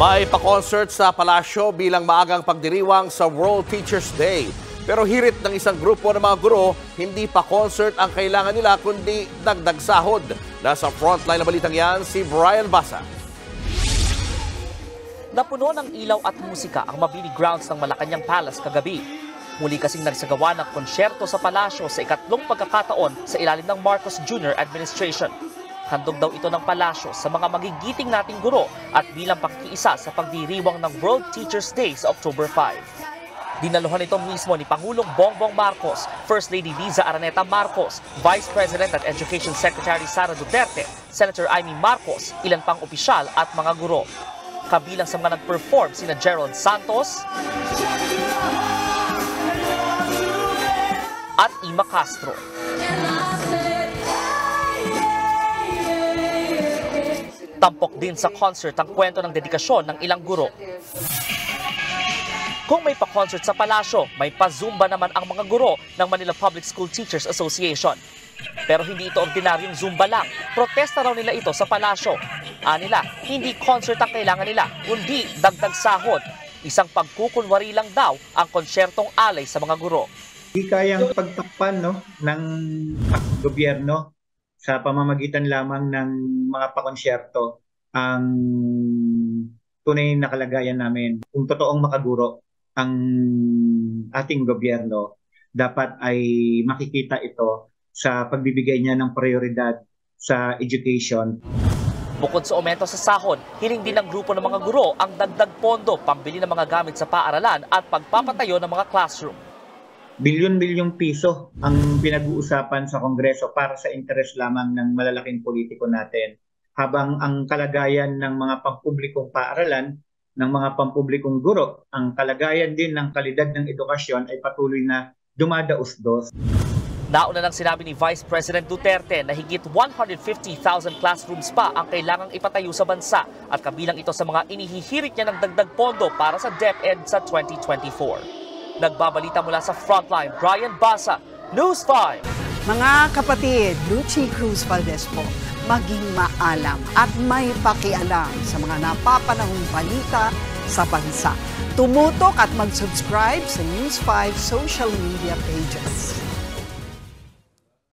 May pa-concert sa palasyo bilang maagang pagdiriwang sa World Teachers Day. Pero hirit ng isang grupo ng mga guro, hindi pa concert ang kailangan nila kundi dagdag sahod. Nasa frontline na balitang yan si Brian Basa. Napuno ng ilaw at musika ang mabini grounds ng Malacanang Palace kagabi. Muli kasing nagsagawa ng konsyerto sa palasyo sa ikatlong pagkakataon sa ilalim ng Marcos Jr. Administration. Handog daw ito ng palasyo sa mga magigiting nating guro at bilang pakikiisa sa pagdiriwang ng World Teachers Day sa October 5. Dinaluhan ito mismo ni Pangulong Bongbong Marcos, First Lady Liza Araneta Marcos, Vice President at Education Secretary Sara Duterte, Senator Amy Marcos, ilan pang opisyal at mga guro. Kabilang sa mga nag-perform sina Gerald Santos at Ima Castro. Tampok din sa concert ang kwento ng dedikasyon ng ilang guro. Kung may pa-concert sa palasyo, may pa-zumba naman ang mga guro ng Manila Public School Teachers Association. Pero hindi ito ordinaryong zumba lang. Protesta raw nila ito sa palasyo. Anila, hindi concert ang kailangan nila, kundi dagdag sahod. Isang pagkukunwari lang daw ang konsyertong alay sa mga guro. Hindi kayang pagtakpan ng gobyerno sa pamamagitan lamang ng mga pakonsyerto ang tunay na kalagayan namin. Kung totoong makaguro ang ating gobyerno, dapat ay makikita ito sa pagbibigay niya ng prioridad sa education. Bukod sa aumento sa sahod, hiling din ng grupo ng mga guro ang dagdag pondo pambili ng mga gamit sa paaralan at pagpapatayo ng mga classroom. Bilyon-bilyong piso ang pinag-uusapan sa Kongreso para sa interes lamang ng malalaking politiko natin. Habang ang kalagayan ng mga pampublikong paaralan, ng mga pampublikong guro, ang kalagayan din ng kalidad ng edukasyon ay patuloy na dumadaos-dos. Nauna nang sinabi ni Vice President Duterte na higit 150,000 classrooms pa ang kailangang ipatayo sa bansa at kabilang ito sa mga inihihirit niya ng dagdag pondo para sa DepEd sa 2024. Nagbabalita mula sa Frontline, Brian Basa, News 5. Mga kapatid, Lucy Cruz Valdez po, maging maalam at may pakialam sa mga napapanahong balita sa bansa. Tumutok at mag-subscribe sa News 5 social media pages.